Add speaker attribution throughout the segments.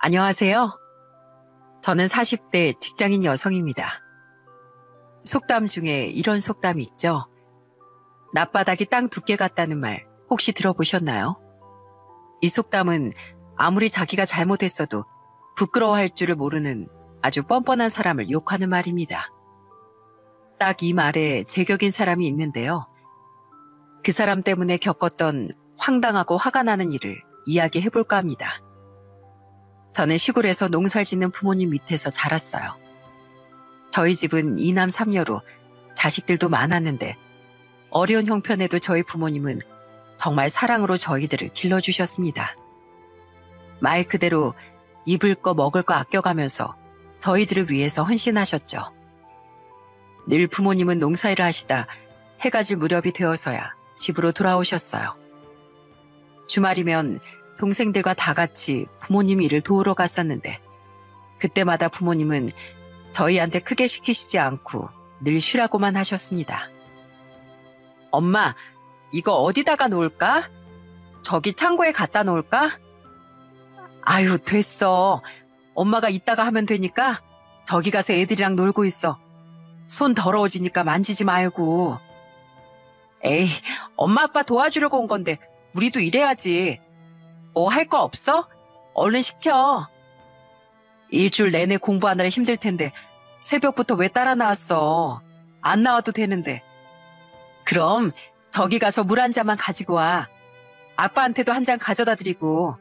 Speaker 1: 안녕하세요. 저는 40대 직장인 여성입니다. 속담 중에 이런 속담이 있죠. 낮바닥이 땅 두께 같다는 말 혹시 들어보셨나요? 이 속담은 아무리 자기가 잘못했어도 부끄러워할 줄을 모르는 아주 뻔뻔한 사람을 욕하는 말입니다. 딱 이 말에 제격인 사람이 있는데요. 그 사람 때문에 겪었던 황당하고 화가 나는 일을 이야기해 볼까 합니다. 저는 시골에서 농사를 짓는 부모님 밑에서 자랐어요. 저희 집은 2남 3녀로 자식들도 많았는데 어려운 형편에도 저희 부모님은 정말 사랑으로 저희들을 길러주셨습니다. 말 그대로 입을 거 먹을 거 아껴가면서 저희들을 위해서 헌신하셨죠. 늘 부모님은 농사일을 하시다 해가 질 무렵이 되어서야 집으로 돌아오셨어요. 주말이면 동생들과 다 같이 부모님 일을 도우러 갔었는데 그때마다 부모님은 저희한테 크게 시키시지 않고 늘 쉬라고만 하셨습니다. 엄마, 이거 어디다가 놓을까? 저기 창고에 갖다 놓을까? 아유, 됐어. 엄마가 이따가 하면 되니까 저기 가서 애들이랑 놀고 있어. 손 더러워지니까 만지지 말고. 에이, 엄마 아빠 도와주려고 온 건데 우리도 일해야지. 뭐 할 거 없어? 얼른 시켜. 일주일 내내 공부하느라 힘들 텐데 새벽부터 왜 따라 나왔어? 안 나와도 되는데. 그럼 저기 가서 물 한 잔만 가지고 와. 아빠한테도 한 잔 가져다 드리고.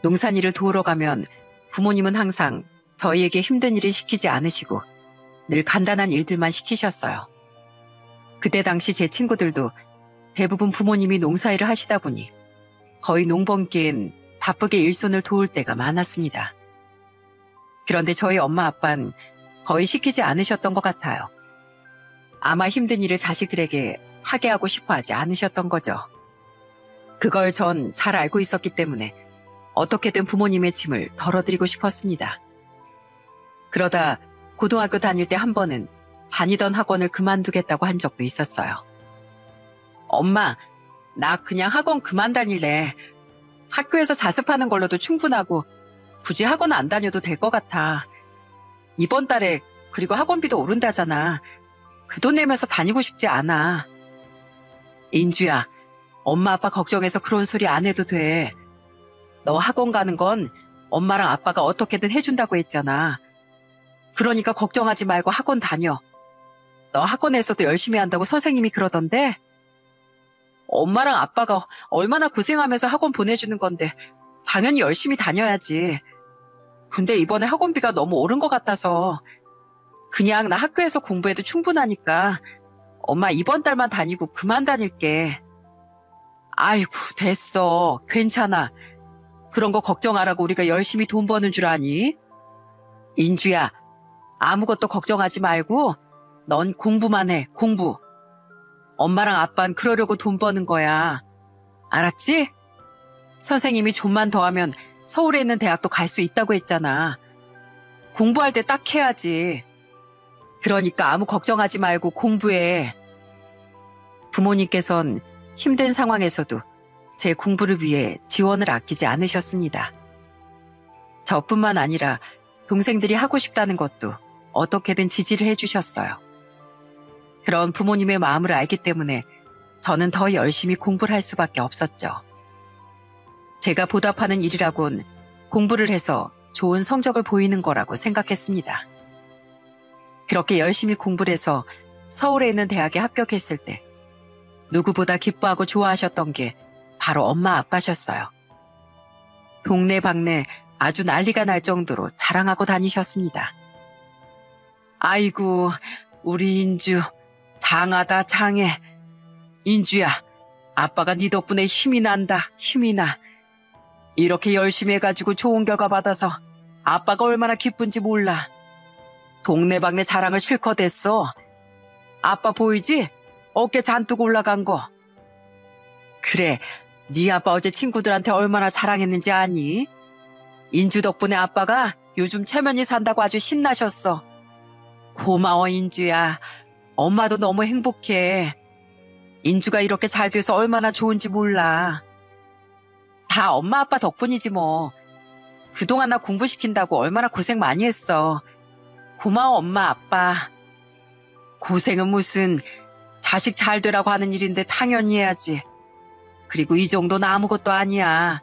Speaker 1: 농산일을 도우러 가면 부모님은 항상 저희에게 힘든 일을 시키지 않으시고 늘 간단한 일들만 시키셨어요. 그때 당시 제 친구들도 대부분 부모님이 농사일을 하시다 보니 거의 농번기엔 바쁘게 일손을 도울 때가 많았습니다. 그런데 저희 엄마 아빠는 거의 시키지 않으셨던 것 같아요. 아마 힘든 일을 자식들에게 하게 하고 싶어 하지 않으셨던 거죠. 그걸 전 잘 알고 있었기 때문에 어떻게든 부모님의 짐을 덜어드리고 싶었습니다. 그러다 고등학교 다닐 때 한 번은 다니던 학원을 그만두겠다고 한 적도 있었어요. 엄마, 나 그냥 학원 그만 다닐래. 학교에서 자습하는 걸로도 충분하고 굳이 학원 안 다녀도 될 것 같아. 이번 달에 그리고 학원비도 오른다잖아. 그 돈 내면서 다니고 싶지 않아. 인주야, 엄마 아빠 걱정해서 그런 소리 안 해도 돼. 너 학원 가는 건 엄마랑 아빠가 어떻게든 해준다고 했잖아. 그러니까 걱정하지 말고 학원 다녀. 너 학원에서도 열심히 한다고 선생님이 그러던데? 엄마랑 아빠가 얼마나 고생하면서 학원 보내주는 건데 당연히 열심히 다녀야지. 근데 이번에 학원비가 너무 오른 것 같아서 그냥 나 학교에서 공부해도 충분하니까 엄마 이번 달만 다니고 그만 다닐게. 아이고, 됐어. 괜찮아. 그런 거 걱정하라고 우리가 열심히 돈 버는 줄 아니? 인주야, 아무것도 걱정하지 말고 넌 공부만 해, 공부. 엄마랑 아빠는 그러려고 돈 버는 거야. 알았지? 선생님이 좀만 더 하면 서울에 있는 대학도 갈 수 있다고 했잖아. 공부할 때 딱 해야지. 그러니까 아무 걱정하지 말고 공부해. 부모님께선 힘든 상황에서도 제 공부를 위해 지원을 아끼지 않으셨습니다. 저뿐만 아니라 동생들이 하고 싶다는 것도 어떻게든 지지를 해주셨어요. 그런 부모님의 마음을 알기 때문에 저는 더 열심히 공부를 할 수밖에 없었죠. 제가 보답하는 일이라곤 공부를 해서 좋은 성적을 보이는 거라고 생각했습니다. 그렇게 열심히 공부를 해서 서울에 있는 대학에 합격했을 때 누구보다 기뻐하고 좋아하셨던 게 바로 엄마 아빠셨어요. 동네방네 아주 난리가 날 정도로 자랑하고 다니셨습니다. 아이고, 우리 인주 장하다 장해. 인주야, 아빠가 네 덕분에 힘이 난다, 힘이 나. 이렇게 열심히 해가지고 좋은 결과 받아서 아빠가 얼마나 기쁜지 몰라. 동네방네 자랑을 실컷 했어. 아빠 보이지? 어깨 잔뜩 올라간 거. 그래, 네 아빠 어제 친구들한테 얼마나 자랑했는지 아니? 인주 덕분에 아빠가 요즘 체면이 산다고 아주 신나셨어. 고마워, 인주야. 엄마도 너무 행복해. 인주가 이렇게 잘 돼서 얼마나 좋은지 몰라. 다 엄마 아빠 덕분이지 뭐. 그동안 나 공부시킨다고 얼마나 고생 많이 했어. 고마워, 엄마, 아빠. 고생은 무슨, 자식 잘 되라고 하는 일인데 당연히 해야지. 그리고 이 정도는 아무것도 아니야.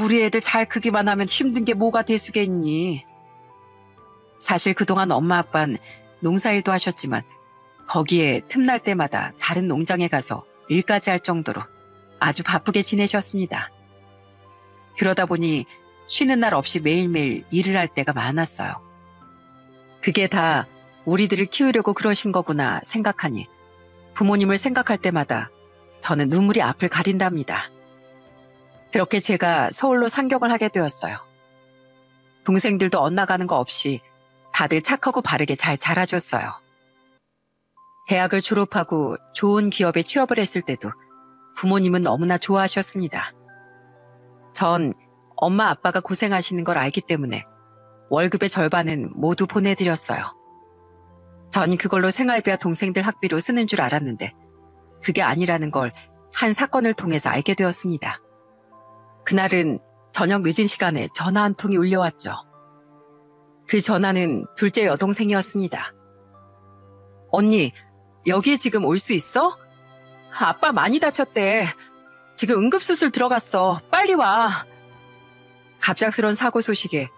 Speaker 1: 우리 애들 잘 크기만 하면 힘든 게 뭐가 대수겠니? 사실 그동안 엄마 아빠는 농사일도 하셨지만 거기에 틈날 때마다 다른 농장에 가서 일까지 할 정도로 아주 바쁘게 지내셨습니다. 그러다 보니 쉬는 날 없이 매일매일 일을 할 때가 많았어요. 그게 다 우리들을 키우려고 그러신 거구나 생각하니 부모님을 생각할 때마다 저는 눈물이 앞을 가린답니다. 그렇게 제가 서울로 상경을 하게 되었어요. 동생들도 엇나가는 거 없이 다들 착하고 바르게 잘 자라줬어요. 대학을 졸업하고 좋은 기업에 취업을 했을 때도 부모님은 너무나 좋아하셨습니다. 전 엄마 아빠가 고생하시는 걸 알기 때문에 월급의 절반은 모두 보내드렸어요. 전 그걸로 생활비와 동생들 학비로 쓰는 줄 알았는데 그게 아니라는 걸 한 사건을 통해서 알게 되었습니다. 그날은 저녁 늦은 시간에 전화 한 통이 울려왔죠. 그 전화는 둘째 여동생이었습니다. 언니, 여기에 지금 올 수 있어? 아빠 많이 다쳤대. 지금 응급수술 들어갔어. 빨리 와. 갑작스런 사고 소식에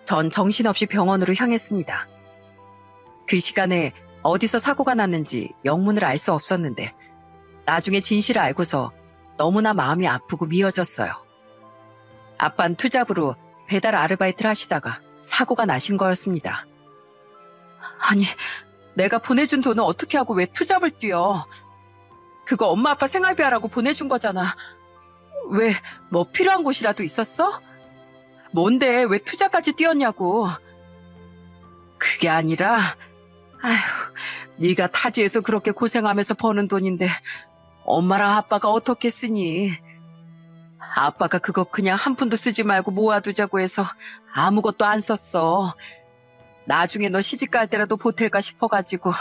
Speaker 1: 전 정신없이 병원으로 향했습니다. 그 시간에 어디서 사고가 났는지 영문을 알 수 없었는데 나중에 진실을 알고서 너무나 마음이 아프고 미어졌어요. 아빠는 투잡으로 배달 아르바이트를 하시다가 사고가 나신 거였습니다. 아니, 내가 보내준 돈은 어떻게 하고 왜 투잡을 뛰어? 그거 엄마 아빠 생활비 하라고 보내준 거잖아. 왜, 뭐 필요한 곳이라도 있었어? 뭔데 왜 투잡까지 뛰었냐고. 그게 아니라, 아휴, 네가 타지에서 그렇게 고생하면서 버는 돈인데 엄마랑 아빠가 어떻게 쓰니? 아빠가 그거 그냥 한 푼도 쓰지 말고 모아두자고 해서 아무것도 안 썼어. 나중에 너 시집갈 때라도 보탤까 싶어가지고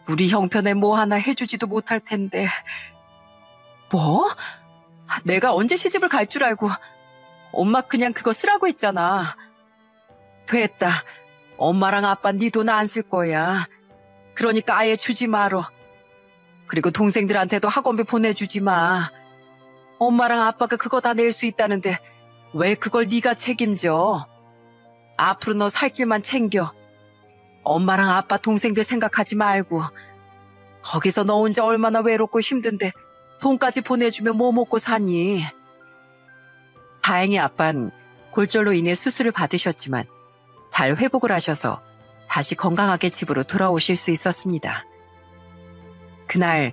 Speaker 1: 우리 형편에 뭐 하나 해주지도 못할 텐데. 뭐? 내가 언제 시집을 갈 줄 알고 엄마 그냥 그거 쓰라고 했잖아. 됐다. 엄마랑 아빠 네 돈 안 쓸 거야. 그러니까 아예 주지 마라. 그리고 동생들한테도 학원비 보내주지 마. 엄마랑 아빠가 그거 다 낼 수 있다는데 왜 그걸 네가 책임져? 앞으로 너 살 길만 챙겨. 엄마랑 아빠 동생들 생각하지 말고. 거기서 너 혼자 얼마나 외롭고 힘든데 돈까지 보내주면 뭐 먹고 사니? 다행히 아빠는 골절로 인해 수술을 받으셨지만 잘 회복을 하셔서 다시 건강하게 집으로 돌아오실 수 있었습니다. 그날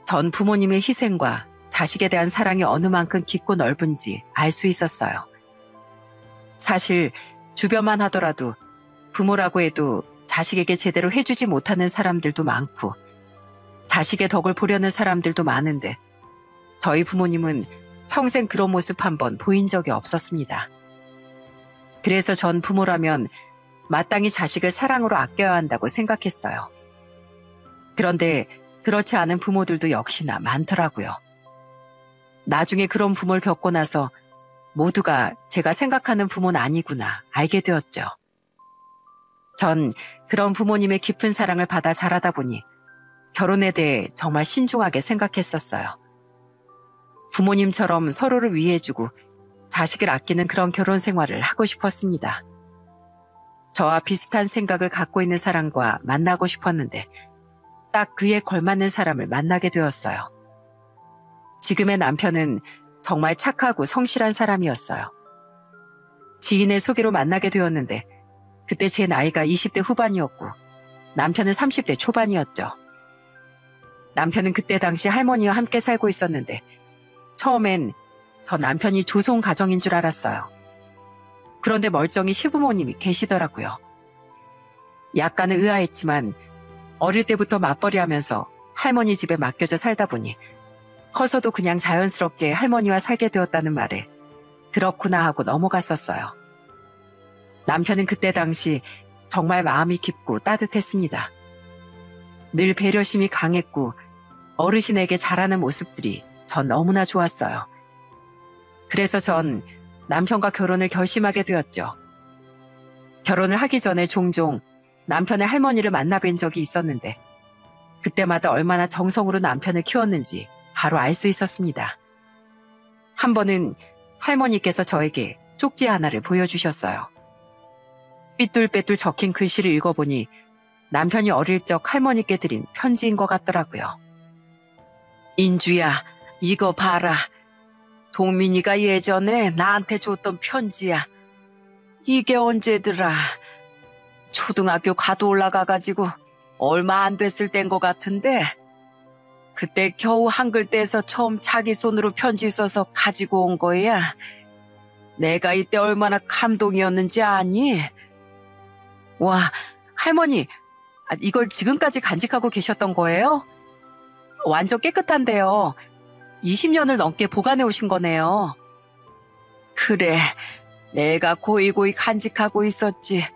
Speaker 1: 전 부모님의 희생과 자식에 대한 사랑이 어느 만큼 깊고 넓은지 알 수 있었어요. 사실 주변만 하더라도 부모라고 해도 자식에게 제대로 해주지 못하는 사람들도 많고 자식의 덕을 보려는 사람들도 많은데 저희 부모님은 평생 그런 모습 한번 보인 적이 없었습니다. 그래서 전 부모라면 마땅히 자식을 사랑으로 아껴야 한다고 생각했어요. 그런데 그렇지 않은 부모들도 역시나 많더라고요. 나중에 그런 부모를 겪고 나서 모두가 제가 생각하는 부모는 아니구나 알게 되었죠. 전 그런 부모님의 깊은 사랑을 받아 자라다 보니 결혼에 대해 정말 신중하게 생각했었어요. 부모님처럼 서로를 위해주고 자식을 아끼는 그런 결혼 생활을 하고 싶었습니다. 저와 비슷한 생각을 갖고 있는 사람과 만나고 싶었는데 딱 그에 걸맞는 사람을 만나게 되었어요. 지금의 남편은 정말 착하고 성실한 사람이었어요. 지인의 소개로 만나게 되었는데 그때 제 나이가 20대 후반이었고 남편은 30대 초반이었죠. 남편은 그때 당시 할머니와 함께 살고 있었는데 처음엔 저 남편이 조송 가정인 줄 알았어요. 그런데 멀쩡히 시부모님이 계시더라고요. 약간은 의아했지만 어릴 때부터 맞벌이하면서 할머니 집에 맡겨져 살다 보니 커서도 그냥 자연스럽게 할머니와 살게 되었다는 말에 그렇구나 하고 넘어갔었어요. 남편은 그때 당시 정말 마음이 깊고 따뜻했습니다. 늘 배려심이 강했고 어르신에게 잘하는 모습들이 전 너무나 좋았어요. 그래서 전 남편과 결혼을 결심하게 되었죠. 결혼을 하기 전에 종종 남편의 할머니를 만나뵌 적이 있었는데 그때마다 얼마나 정성으로 남편을 키웠는지 바로 알 수 있었습니다. 한 번은 할머니께서 저에게 쪽지 하나를 보여주셨어요. 삐뚤빼뚤 적힌 글씨를 읽어보니 남편이 어릴 적 할머니께 드린 편지인 것 같더라고요. 인주야, 이거 봐라. 동민이가 예전에 나한테 줬던 편지야. 이게 언제더라. 초등학교 가도 올라가가지고 얼마 안 됐을 땐 것 같은데 그때 겨우 한글 떼서 처음 자기 손으로 편지 써서 가지고 온 거야. 내가 이때 얼마나 감동이었는지 아니? 와, 할머니, 이걸 지금까지 간직하고 계셨던 거예요? 완전 깨끗한데요. 20년을 넘게 보관해 오신 거네요. 그래, 내가 고이고이 간직하고 있었지.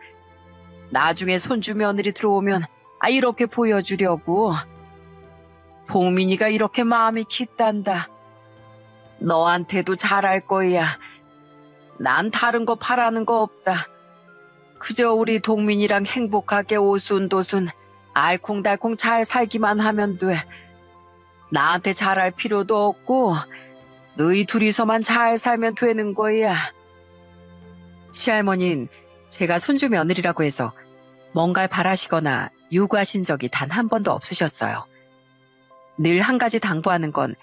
Speaker 1: 나중에 손주 며느리 들어오면 이렇게 보여주려고. 동민이가 이렇게 마음이 깊단다. 너한테도 잘할 거야. 난 다른 거 바라는 거 없다. 그저 우리 동민이랑 행복하게 오순도순 알콩달콩 잘 살기만 하면 돼. 나한테 잘할 필요도 없고 너희 둘이서만 잘 살면 되는 거야. 시할머니는 제가 손주 며느리라고 해서 뭔가를 바라시거나 요구하신 적이 단 한 번도 없으셨어요. 늘 한 가지 당부하는 건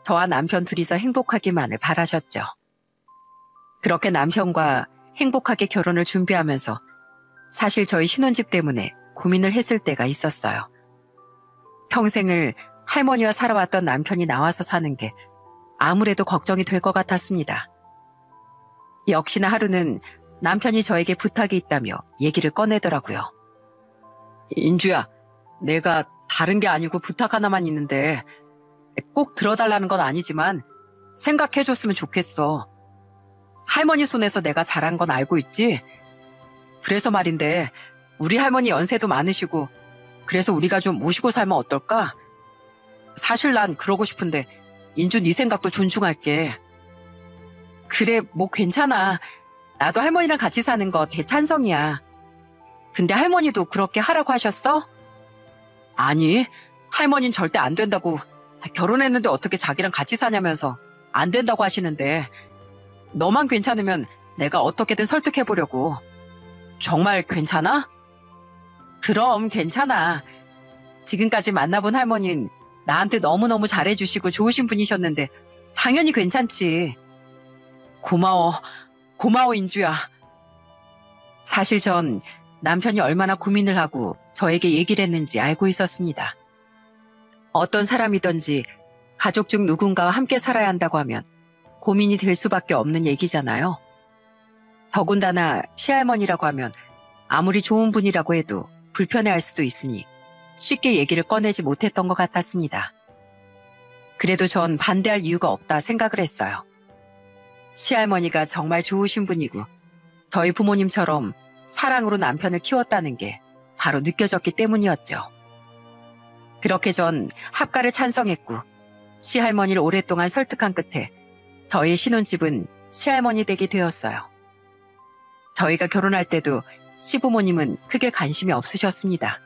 Speaker 1: 저와 남편 둘이서 행복하기만을 바라셨죠. 그렇게 남편과 행복하게 결혼을 준비하면서 사실 저희 신혼집 때문에 고민을 했을 때가 있었어요. 평생을 할머니와 살아왔던 남편이 나와서 사는 게 아무래도 걱정이 될 것 같았습니다. 역시나 하루는 남편이 저에게 부탁이 있다며 얘기를 꺼내더라고요. 인주야, 내가 다른 게 아니고 부탁 하나만 있는데 꼭 들어달라는 건 아니지만 생각해줬으면 좋겠어. 할머니 손에서 내가 자란 건 알고 있지? 그래서 말인데 우리 할머니 연세도 많으시고 그래서 우리가 좀 모시고 살면 어떨까? 사실 난 그러고 싶은데 인주 네 생각도 존중할게. 그래, 뭐 괜찮아. 나도 할머니랑 같이 사는 거 대찬성이야. 근데 할머니도 그렇게 하라고 하셨어? 아니, 할머니는 절대 안 된다고. 결혼했는데 어떻게 자기랑 같이 사냐면서 안 된다고 하시는데 너만 괜찮으면 내가 어떻게든 설득해보려고. 정말 괜찮아? 그럼 괜찮아. 지금까지 만나본 할머니는 나한테 너무너무 잘해주시고 좋으신 분이셨는데 당연히 괜찮지. 고마워. 고마워, 인주야. 사실 전 남편이 얼마나 고민을 하고 저에게 얘기를 했는지 알고 있었습니다. 어떤 사람이든지 가족 중 누군가와 함께 살아야 한다고 하면 고민이 될 수밖에 없는 얘기잖아요. 더군다나 시할머니라고 하면 아무리 좋은 분이라고 해도 불편해할 수도 있으니 쉽게 얘기를 꺼내지 못했던 것 같았습니다. 그래도 전 반대할 이유가 없다 생각을 했어요. 시할머니가 정말 좋으신 분이고 저희 부모님처럼 사랑으로 남편을 키웠다는 게 바로 느껴졌기 때문이었죠. 그렇게 전 합가를 찬성했고 시할머니를 오랫동안 설득한 끝에 저희 신혼집은 시할머니 댁이 되었어요. 저희가 결혼할 때도 시부모님은 크게 관심이 없으셨습니다.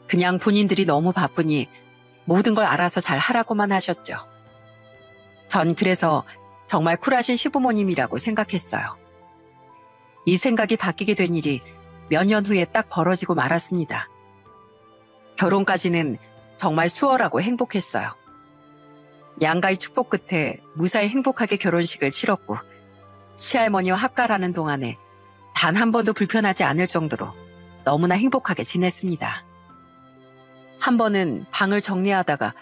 Speaker 1: 그냥 본인들이 너무 바쁘니 모든 걸 알아서 잘 하라고만 하셨죠. 전 그래서 정말 쿨하신 시부모님이라고 생각했어요. 이 생각이 바뀌게 된 일이 몇 년 후에 딱 벌어지고 말았습니다. 결혼까지는 정말 수월하고 행복했어요. 양가의 축복 끝에 무사히 행복하게 결혼식을 치렀고 시할머니와 합가라는 동안에 단 한 번도 불편하지 않을 정도로 너무나 행복하게 지냈습니다. 한 번은 방을 정리하다가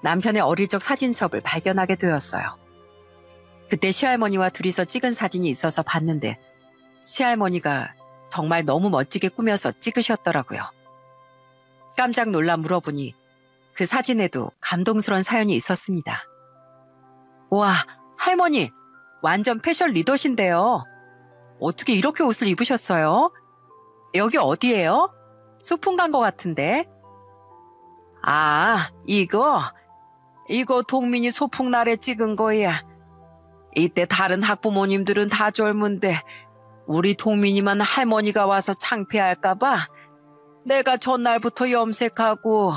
Speaker 1: 남편의 어릴 적 사진첩을 발견하게 되었어요. 그때 시할머니와 둘이서 찍은 사진이 있어서 봤는데 시할머니가 정말 너무 멋지게 꾸며서 찍으셨더라고요. 깜짝 놀라 물어보니 그 사진에도 감동스러운 사연이 있었습니다. 와, 할머니 완전 패션 리더신데요. 어떻게 이렇게 옷을 입으셨어요? 여기 어디예요? 소풍 간 것 같은데. 아, 이거 동민이 소풍 날에 찍은 거야. 이때 다른 학부모님들은 다 젊은데 우리 동민이만 할머니가 와서 창피할까봐 내가 전날부터 염색하고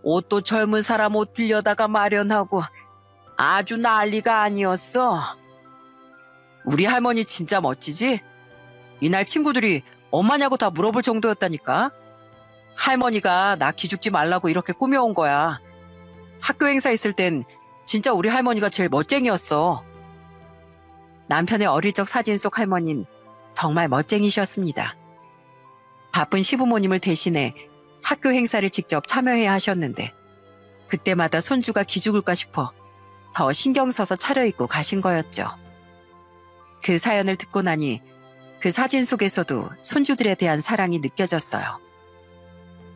Speaker 1: 옷도 젊은 사람 옷 빌려다가 마련하고 아주 난리가 아니었어. 우리 할머니 진짜 멋지지? 이날 친구들이 엄마냐고 다 물어볼 정도였다니까. 할머니가 나 기죽지 말라고 이렇게 꾸며온 거야. 학교 행사 있을 땐 진짜 우리 할머니가 제일 멋쟁이였어. 남편의 어릴 적 사진 속 할머니는 정말 멋쟁이셨습니다. 바쁜 시부모님을 대신해 학교 행사를 직접 참여해야 하셨는데 그때마다 손주가 기죽을까 싶어 더 신경 써서 차려입고 가신 거였죠. 그 사연을 듣고 나니 그 사진 속에서도 손주들에 대한 사랑이 느껴졌어요.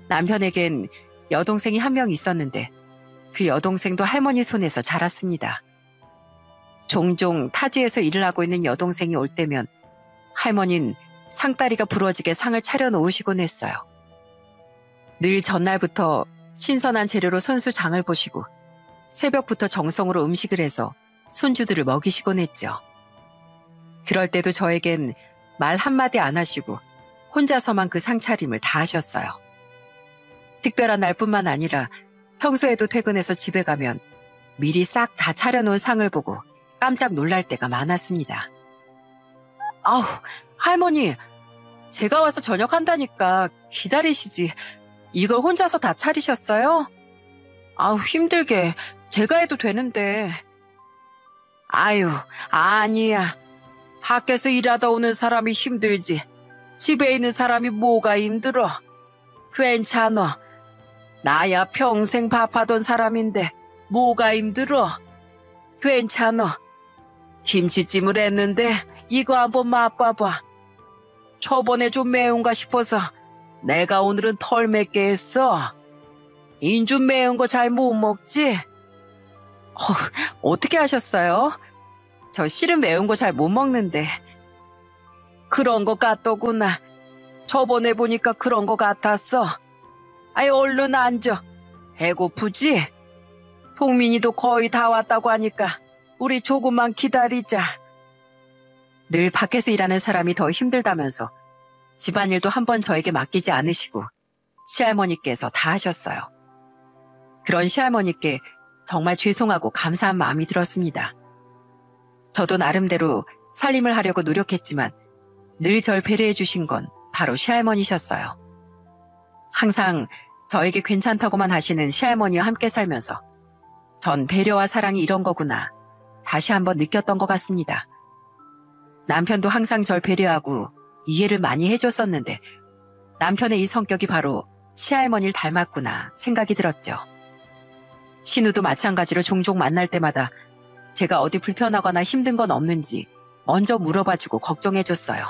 Speaker 1: 남편에겐 여동생이 한 명 있었는데 그 여동생도 할머니 손에서 자랐습니다. 종종 타지에서 일을 하고 있는 여동생이 올 때면 할머니는 상다리가 부러지게 상을 차려놓으시곤 했어요. 늘 전날부터 신선한 재료로 손수 장을 보시고 새벽부터 정성으로 음식을 해서 손주들을 먹이시곤 했죠. 그럴 때도 저에겐 말 한마디 안 하시고 혼자서만 그 상차림을 다 하셨어요. 특별한 날뿐만 아니라 평소에도 퇴근해서 집에 가면 미리 싹 다 차려놓은 상을 보고 깜짝 놀랄 때가 많았습니다. 아우, 할머니, 제가 와서 저녁한다니까 기다리시지. 이걸 혼자서 다 차리셨어요? 아우, 힘들게. 제가 해도 되는데. 아유, 아니야. 밖에서 일하다 오는 사람이 힘들지. 집에 있는 사람이 뭐가 힘들어. 괜찮아. 나야 평생 밥하던 사람인데 뭐가 힘들어. 괜찮아. 김치찜을 했는데 이거 한번 맛봐봐. 저번에 좀 매운가 싶어서 내가 오늘은 덜 맵게 했어. 인주 매운 거 잘 못 먹지? 어떻게 하셨어요? 저 실은 매운 거 잘 못 먹는데. 그런 거 같더구나. 저번에 보니까 그런 거 같았어. 아이, 얼른 앉아. 배고프지? 동민이도 거의 다 왔다고 하니까 우리 조금만 기다리자. 늘 밖에서 일하는 사람이 더 힘들다면서 집안일도 한번 저에게 맡기지 않으시고 시할머니께서 다 하셨어요. 그런 시할머니께 정말 죄송하고 감사한 마음이 들었습니다. 저도 나름대로 살림을 하려고 노력했지만 늘 절 배려해 주신 건 바로 시할머니셨어요. 항상 저에게 괜찮다고만 하시는 시할머니와 함께 살면서 전 배려와 사랑이 이런 거구나 다시 한번 느꼈던 것 같습니다. 남편도 항상 절 배려하고 이해를 많이 해줬었는데 남편의 이 성격이 바로 시할머니를 닮았구나 생각이 들었죠. 신우도 마찬가지로 종종 만날 때마다 제가 어디 불편하거나 힘든 건 없는지 먼저 물어봐주고 걱정해줬어요.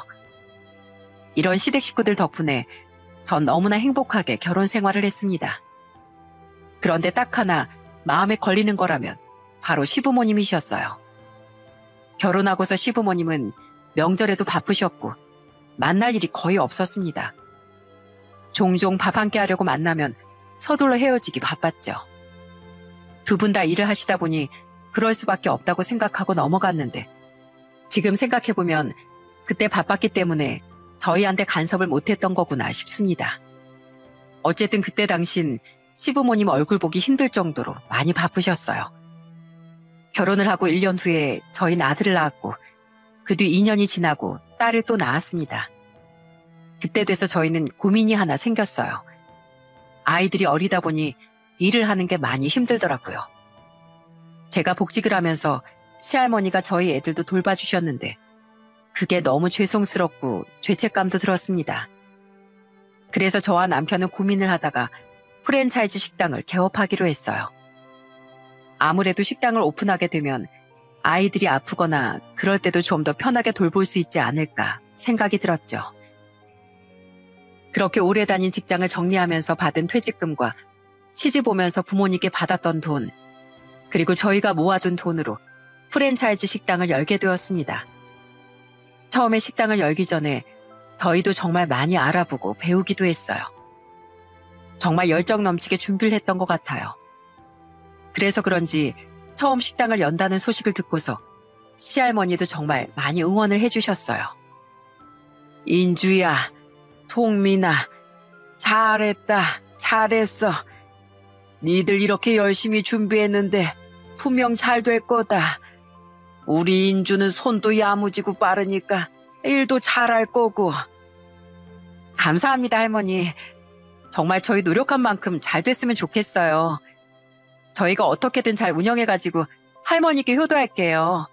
Speaker 1: 이런 시댁 식구들 덕분에 전 너무나 행복하게 결혼 생활을 했습니다. 그런데 딱 하나 마음에 걸리는 거라면 바로 시부모님이셨어요. 결혼하고서 시부모님은 명절에도 바쁘셨고 만날 일이 거의 없었습니다. 종종 밥 한 끼 하려고 만나면 서둘러 헤어지기 바빴죠. 두 분 다 일을 하시다 보니 그럴 수밖에 없다고 생각하고 넘어갔는데 지금 생각해보면 그때 바빴기 때문에 저희한테 간섭을 못했던 거구나 싶습니다. 어쨌든 그때 당신 시부모님 얼굴 보기 힘들 정도로 많이 바쁘셨어요. 결혼을 하고 1년 후에 저희는 아들을 낳았고 그 뒤 2년이 지나고 딸을 또 낳았습니다. 그때 돼서 저희는 고민이 하나 생겼어요. 아이들이 어리다 보니 일을 하는 게 많이 힘들더라고요. 제가 복직을 하면서 시할머니가 저희 애들도 돌봐주셨는데 그게 너무 죄송스럽고 죄책감도 들었습니다. 그래서 저와 남편은 고민을 하다가 프랜차이즈 식당을 개업하기로 했어요. 아무래도 식당을 오픈하게 되면 아이들이 아프거나 그럴 때도 좀 더 편하게 돌볼 수 있지 않을까 생각이 들었죠. 그렇게 오래 다닌 직장을 정리하면서 받은 퇴직금과 시집 오면서 부모님께 받았던 돈, 그리고 저희가 모아둔 돈으로 프랜차이즈 식당을 열게 되었습니다. 처음에 식당을 열기 전에 저희도 정말 많이 알아보고 배우기도 했어요. 정말 열정 넘치게 준비를 했던 것 같아요. 그래서 그런지 처음 식당을 연다는 소식을 듣고서 시할머니도 정말 많이 응원을 해주셨어요. 인주야, 동민아, 잘했다, 잘했어. 니들 이렇게 열심히 준비했는데 분명 잘 될 거다. 우리 인주는 손도 야무지고 빠르니까 일도 잘할 거고. 감사합니다, 할머니. 정말 저희 노력한 만큼 잘 됐으면 좋겠어요. 저희가 어떻게든 잘 운영해가지고 할머니께 효도할게요.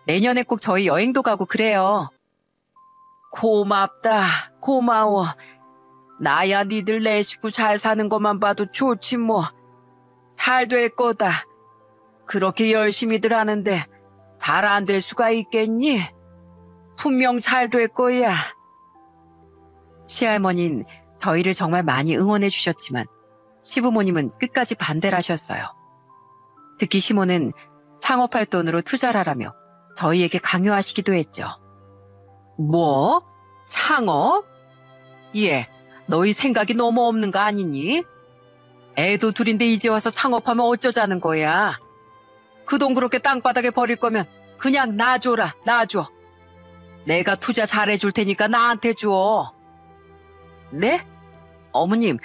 Speaker 1: 내년에 꼭 저희 여행도 가고 그래요. 고맙다, 고마워. 나야 니들 내 식구 잘 사는 것만 봐도 좋지 뭐. 잘 될 거다. 그렇게 열심히들 하는데 잘 안 될 수가 있겠니? 분명 잘 될 거야. 시할머니는 저희를 정말 많이 응원해 주셨지만 시부모님은 끝까지 반대를 하셨어요. 특히 시모는 창업할 돈으로 투자를 하라며 저희에게 강요하시기도 했죠. 뭐? 창업? 예, 너희 생각이 너무 없는 거 아니니? 애도 둘인데 이제 와서 창업하면 어쩌자는 거야? 그 돈 그렇게 땅바닥에 버릴 거면 그냥 놔줘라, 놔줘. 내가 투자 잘해줄 테니까 나한테 줘. 네? 어머님,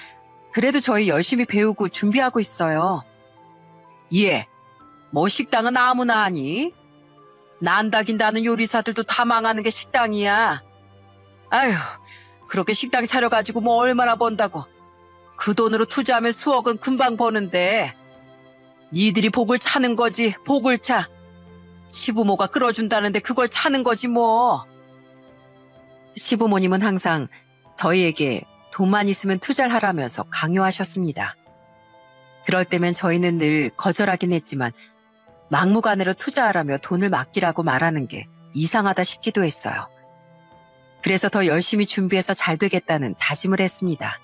Speaker 1: 그래도 저희 열심히 배우고 준비하고 있어요. 예, 뭐 식당은 아무나 하니? 난다긴다는 요리사들도 다 망하는 게 식당이야. 아휴, 그렇게 식당 차려가지고 뭐 얼마나 번다고. 그 돈으로 투자하면 수억은 금방 버는데. 니들이 복을 차는 거지, 복을 차. 시부모가 끌어준다는데 그걸 차는 거지 뭐. 시부모님은 항상 저희에게 돈만 있으면 투자를 하라면서 강요하셨습니다. 그럴 때면 저희는 늘 거절하긴 했지만 막무가내로 투자하라며 돈을 맡기라고 말하는 게 이상하다 싶기도 했어요. 그래서 더 열심히 준비해서 잘 되겠다는 다짐을 했습니다.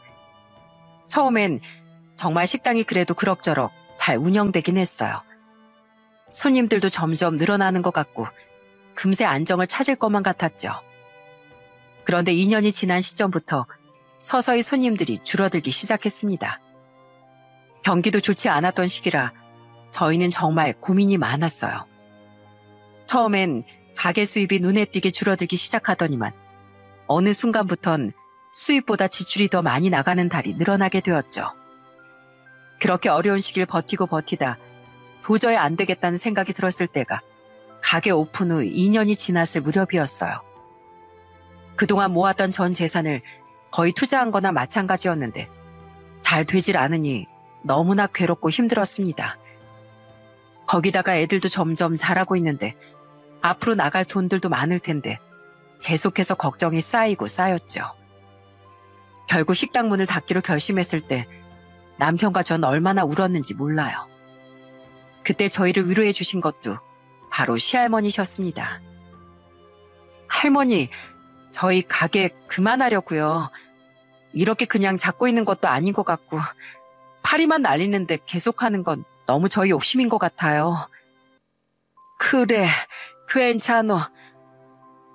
Speaker 1: 처음엔 정말 식당이 그래도 그럭저럭 잘 운영되긴 했어요. 손님들도 점점 늘어나는 것 같고 금세 안정을 찾을 것만 같았죠. 그런데 2년이 지난 시점부터 서서히 손님들이 줄어들기 시작했습니다. 경기도 좋지 않았던 시기라 저희는 정말 고민이 많았어요. 처음엔 가게 수입이 눈에 띄게 줄어들기 시작하더니만 어느 순간부턴 수입보다 지출이 더 많이 나가는 달이 늘어나게 되었죠. 그렇게 어려운 시기를 버티고 버티다 도저히 안 되겠다는 생각이 들었을 때가 가게 오픈 후 2년이 지났을 무렵이었어요. 그동안 모았던 전 재산을 거의 투자한 거나 마찬가지였는데 잘 되질 않으니 너무나 괴롭고 힘들었습니다. 거기다가 애들도 점점 자라고 있는데 앞으로 나갈 돈들도 많을 텐데 계속해서 걱정이 쌓이고 쌓였죠. 결국 식당 문을 닫기로 결심했을 때 남편과 전 얼마나 울었는지 몰라요. 그때 저희를 위로해 주신 것도 바로 시할머니셨습니다. 할머니, 저희 가게 그만하려고요. 이렇게 그냥 잡고 있는 것도 아닌 것 같고 파리만 날리는데 계속하는 건 너무 저희 욕심인 것 같아요. 그래, 괜찮어.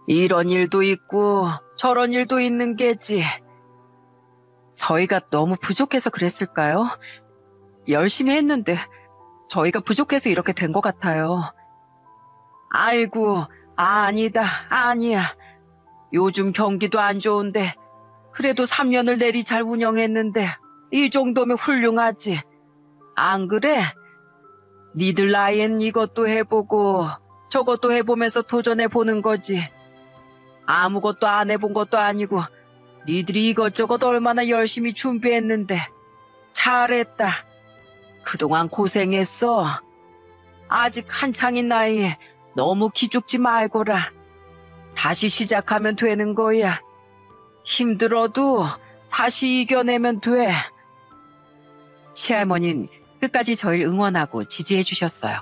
Speaker 1: 이런 일도 있고 저런 일도 있는 게지. 저희가 너무 부족해서 그랬을까요? 열심히 했는데 저희가 부족해서 이렇게 된 것 같아요. 아이고, 아니다, 아니야. 요즘 경기도 안 좋은데 그래도 3년을 내리 잘 운영했는데 이 정도면 훌륭하지. 안 그래? 니들 나이엔 이것도 해보고 저것도 해보면서 도전해보는 거지. 아무것도 안 해본 것도 아니고 니들이 이것저것 얼마나 열심히 준비했는데 잘했다. 그동안 고생했어. 아직 한창인 나이에 너무 기죽지 말거라. 다시 시작하면 되는 거야. 힘들어도 다시 이겨내면 돼. 시할머니는 끝까지 저희를 응원하고 지지해 주셨어요.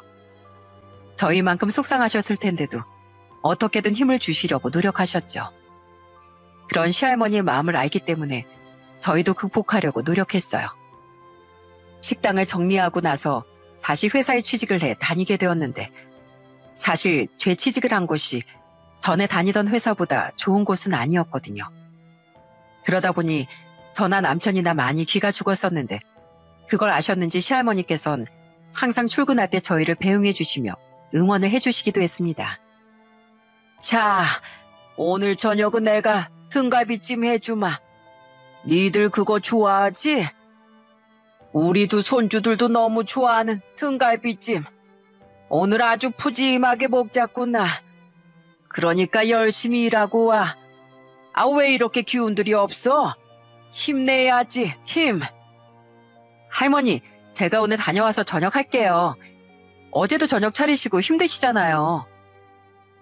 Speaker 1: 저희만큼 속상하셨을 텐데도 어떻게든 힘을 주시려고 노력하셨죠. 그런 시할머니의 마음을 알기 때문에 저희도 극복하려고 노력했어요. 식당을 정리하고 나서 다시 회사에 취직을 해 다니게 되었는데 사실 재취직을 한 곳이 전에 다니던 회사보다 좋은 곳은 아니었거든요. 그러다 보니 저나 남편이나 많이 기가 죽었었는데 그걸 아셨는지 시할머니께선 항상 출근할 때 저희를 배웅해 주시며 응원을 해주시기도 했습니다. 자, 오늘 저녁은 내가 등갈비찜 해주마. 니들 그거 좋아하지? 우리 두 손주들도 너무 좋아하는 등갈비찜. 오늘 아주 푸짐하게 먹자꾸나. 그러니까 열심히 일하고 와. 아, 왜 이렇게 기운들이 없어? 힘내야지, 힘. 할머니, 제가 오늘 다녀와서 저녁 할게요. 어제도 저녁 차리시고 힘드시잖아요.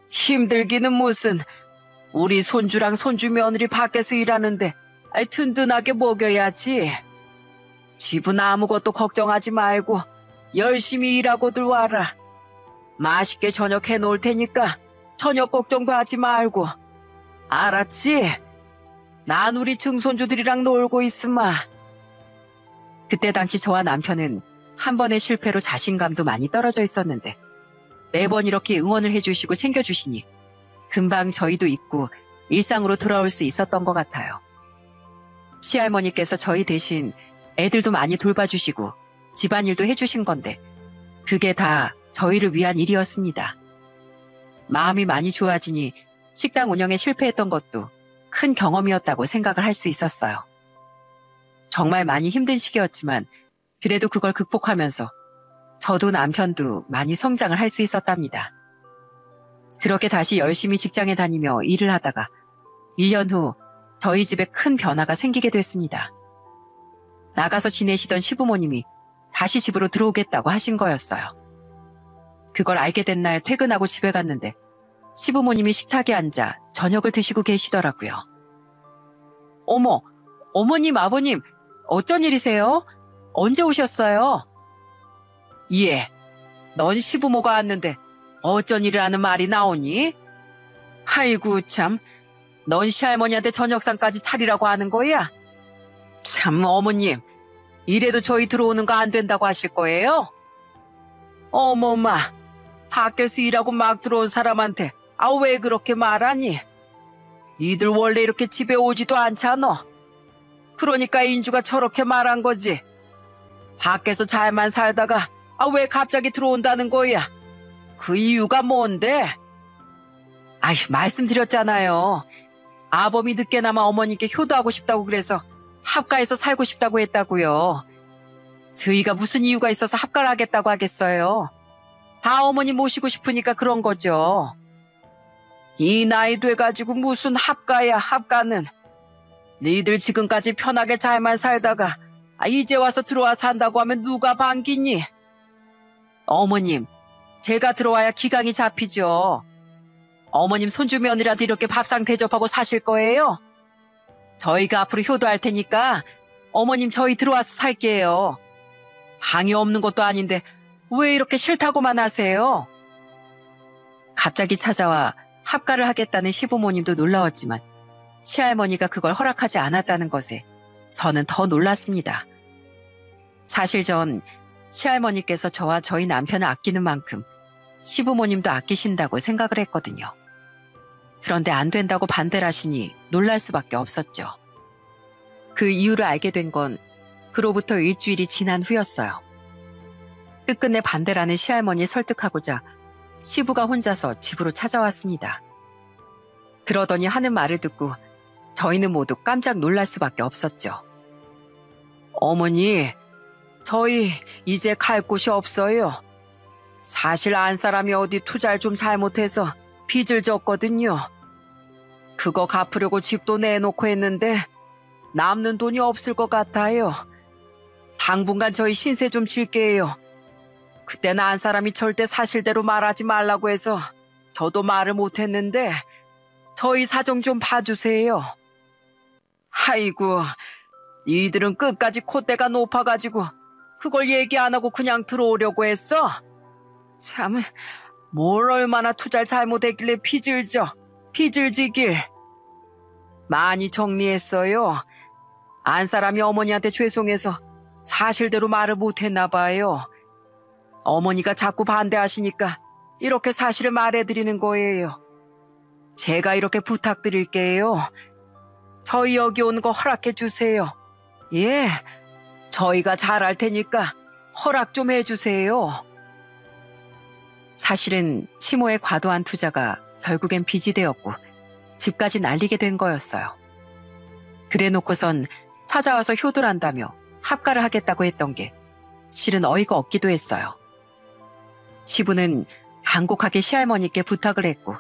Speaker 1: 힘들기는 무슨. 우리 손주랑 손주 며느리 밖에서 일하는데 든든하게 먹여야지. 집은 아무것도 걱정하지 말고 열심히 일하고들 와라. 맛있게 저녁 해놓을 테니까 저녁 걱정도 하지 말고. 알았지? 난 우리 증손주들이랑 놀고 있으마. 그때 당시 저와 남편은 한 번의 실패로 자신감도 많이 떨어져 있었는데 매번 이렇게 응원을 해주시고 챙겨주시니 금방 저희도 잊고 일상으로 돌아올 수 있었던 것 같아요. 시할머니께서 저희 대신 애들도 많이 돌봐주시고 집안일도 해주신 건데 그게 다 저희를 위한 일이었습니다. 마음이 많이 좋아지니 식당 운영에 실패했던 것도 큰 경험이었다고 생각을 할 수 있었어요. 정말 많이 힘든 시기였지만 그래도 그걸 극복하면서 저도 남편도 많이 성장을 할 수 있었답니다. 그렇게 다시 열심히 직장에 다니며 일을 하다가 1년 후 저희 집에 큰 변화가 생기게 됐습니다. 나가서 지내시던 시부모님이 다시 집으로 들어오겠다고 하신 거였어요. 그걸 알게 된 날 퇴근하고 집에 갔는데 시부모님이 식탁에 앉아 저녁을 드시고 계시더라고요. 어머, 어머님, 아버님, 어쩐 일이세요? 언제 오셨어요? 예, 넌 시부모가 왔는데 어쩐 일을 하는 말이 나오니? 아이고 참, 넌 시할머니한테 저녁상까지 차리라고 하는 거야? 참, 어머님, 이래도 저희 들어오는 거 안 된다고 하실 거예요? 어머마, 밖에서 일하고 막 들어온 사람한테 왜 그렇게 말하니? 니들 원래 이렇게 집에 오지도 않잖아. 그러니까 인주가 저렇게 말한 거지. 밖에서 잘만 살다가 왜 갑자기 들어온다는 거야? 그 이유가 뭔데? 아휴, 말씀드렸잖아요. 아범이 늦게나마 어머니께 효도하고 싶다고 그래서 합가해서 살고 싶다고 했다고요. 저희가 무슨 이유가 있어서 합가를 하겠다고 하겠어요. 다 어머니 모시고 싶으니까 그런 거죠. 이 나이 돼가지고 무슨 합가야, 합가는. 너희들 지금까지 편하게 잘만 살다가 이제 와서 들어와 산다고 하면 누가 반기니? 어머님, 제가 들어와야 기강이 잡히죠. 어머님 손주 며느리한테 이렇게 밥상 대접하고 사실 거예요? 저희가 앞으로 효도할 테니까 어머님 저희 들어와서 살게요. 방이 없는 것도 아닌데 왜 이렇게 싫다고만 하세요? 갑자기 찾아와 합가를 하겠다는 시부모님도 놀라웠지만 시할머니가 그걸 허락하지 않았다는 것에 저는 더 놀랐습니다. 사실 전 시할머니께서 저와 저희 남편을 아끼는 만큼 시부모님도 아끼신다고 생각을 했거든요. 그런데 안 된다고 반대를 하시니 놀랄 수밖에 없었죠. 그 이유를 알게 된 건 그로부터 일주일이 지난 후였어요. 끝끝내 반대라는 시할머니를 설득하고자 시부가 혼자서 집으로 찾아왔습니다. 그러더니 하는 말을 듣고 저희는 모두 깜짝 놀랄 수밖에 없었죠. 어머니, 저희 이제 갈 곳이 없어요. 사실 안 사람이 어디 투자를 좀 잘못해서 빚을 졌거든요. 그거 갚으려고 집도 내놓고 했는데 남는 돈이 없을 것 같아요. 당분간 저희 신세 좀 질게요. 그때는 안 사람이 절대 사실대로 말하지 말라고 해서 저도 말을 못했는데 저희 사정 좀 봐주세요. 아이고, 니들은 끝까지 콧대가 높아가지고 그걸 얘기 안 하고 그냥 들어오려고 했어? 참, 뭘 얼마나 투자를 잘못했길래 빚을 지길. 많이 정리했어요. 안 사람이 어머니한테 죄송해서 사실대로 말을 못했나 봐요. 어머니가 자꾸 반대하시니까 이렇게 사실을 말해드리는 거예요. 제가 이렇게 부탁드릴게요. 저희 여기 오는 거 허락해 주세요. 예, 저희가 잘할 테니까 허락 좀 해주세요. 사실은 시모의 과도한 투자가 결국엔 빚이 되었고 집까지 날리게 된 거였어요. 그래놓고선 찾아와서 효도한다며 합가를 하겠다고 했던 게 실은 어이가 없기도 했어요. 시부는 간곡하게 시할머니께 부탁을 했고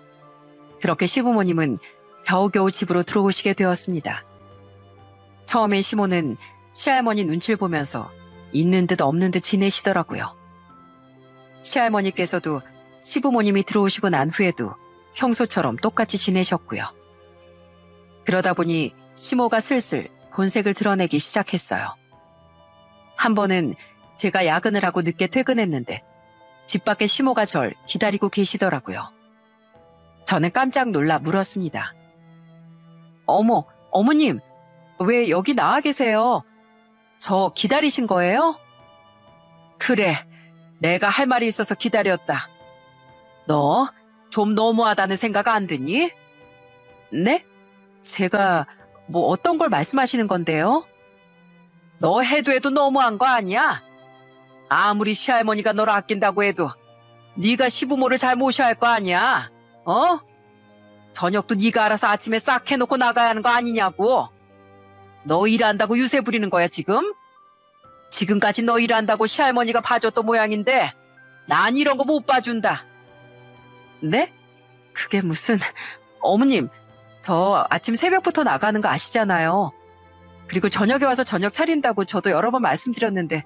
Speaker 1: 그렇게 시부모님은 겨우겨우 집으로 들어오시게 되었습니다. 처음엔 시모는 시할머니 눈치를 보면서 있는 듯 없는 듯 지내시더라고요. 시할머니께서도 시부모님이 들어오시고 난 후에도 평소처럼 똑같이 지내셨고요. 그러다 보니 시모가 슬슬 본색을 드러내기 시작했어요. 한 번은 제가 야근을 하고 늦게 퇴근했는데 집 밖에 시모가 절 기다리고 계시더라고요. 저는 깜짝 놀라 물었습니다. 어머, 어머님, 왜 여기 나와 계세요? 저 기다리신 거예요? 그래, 내가 할 말이 있어서 기다렸다. 너 좀 너무하다는 생각 안 드니? 네? 제가 뭐 어떤 걸 말씀하시는 건데요? 너 해도 너무한 거 아니야? 아무리 시할머니가 너를 아낀다고 해도 네가 시부모를 잘 모셔야 할 거 아니야? 어? 저녁도 네가 알아서 아침에 싹 해놓고 나가야 하는 거 아니냐고. 너 일한다고 유세 부리는 거야 지금? 지금까지 너 일한다고 시할머니가 봐줬던 모양인데 난 이런 거 못 봐준다. 네? 그게 무슨... 어머님, 저 아침 새벽부터 나가는 거 아시잖아요. 그리고 저녁에 와서 저녁 차린다고 저도 여러 번 말씀드렸는데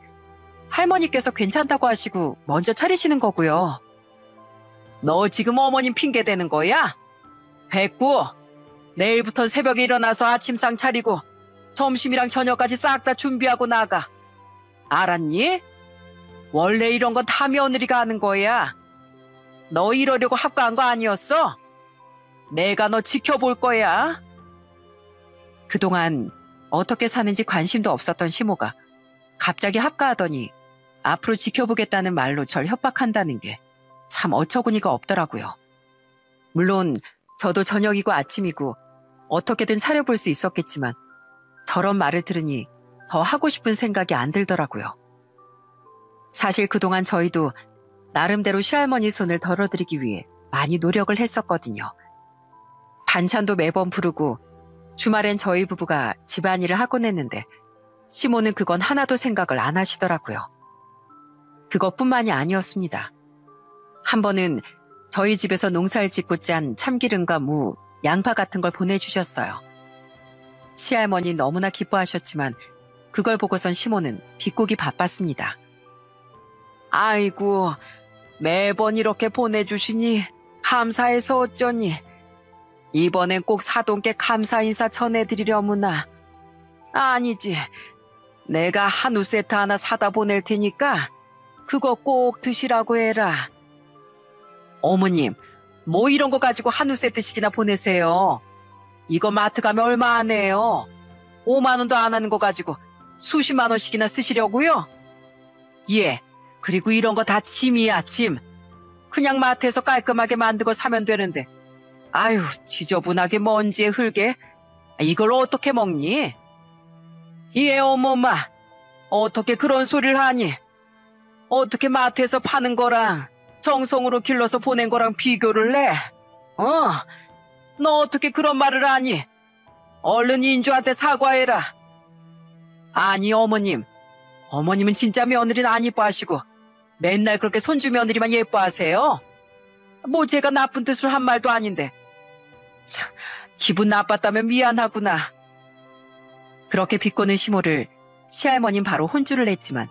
Speaker 1: 할머니께서 괜찮다고 하시고 먼저 차리시는 거고요. 너 지금 어머님 핑계 대는 거야? 됐고, 내일부턴 새벽에 일어나서 아침상 차리고 점심이랑 저녁까지 싹 다 준비하고 나가. 알았니? 원래 이런 건 다 며느리가 하는 거야. 너 이러려고 합가한 거 아니었어? 내가 너 지켜볼 거야. 그동안 어떻게 사는지 관심도 없었던 시모가 갑자기 합가하더니 앞으로 지켜보겠다는 말로 절 협박한다는 게 참 어처구니가 없더라고요. 물론 저도 저녁이고 아침이고 어떻게든 차려볼 수 있었겠지만 저런 말을 들으니 더 하고 싶은 생각이 안 들더라고요. 사실 그동안 저희도 나름대로 시할머니 손을 덜어드리기 위해 많이 노력을 했었거든요. 반찬도 매번 부르고 주말엔 저희 부부가 집안일을 하곤 했는데 시모는 그건 하나도 생각을 안 하시더라고요. 그것뿐만이 아니었습니다. 한 번은 저희 집에서 농사를 짓고 짠 참기름과 무, 양파 같은 걸 보내주셨어요. 시할머니 너무나 기뻐하셨지만 그걸 보고선 시모는 비꼬기 바빴습니다. 아이고, 매번 이렇게 보내주시니 감사해서 어쩌니. 이번엔 꼭 사돈께 감사 인사 전해드리려무나. 아니지, 내가 한우 세트 하나 사다 보낼 테니까 그거 꼭 드시라고 해라. 어머님, 뭐 이런 거 가지고 한우 세트씩이나 보내세요. 이거 마트 가면 얼마 안 해요. 5만 원도 안 하는 거 가지고 수십만 원씩이나 쓰시려고요? 예, 그리고 이런 거 다 짐이야, 짐. 그냥 마트에서 깔끔하게 만들고 사면 되는데 아유, 지저분하게 먼지에 흙에 이걸 어떻게 먹니? 예, 어머마, 어떻게 그런 소리를 하니? 어떻게 마트에서 파는 거랑 정성으로 길러서 보낸 거랑 비교를 해? 너 어떻게 그런 말을 하니? 얼른 인주한테 사과해라. 아니, 어머님은 진짜 며느리는 안 이뻐하시고 맨날 그렇게 손주 며느리만 예뻐하세요? 뭐 제가 나쁜 뜻으로 한 말도 아닌데. 참, 기분 나빴다면 미안하구나. 그렇게 비꼬는 시모를 시할머니는 바로 혼쭐을 냈지만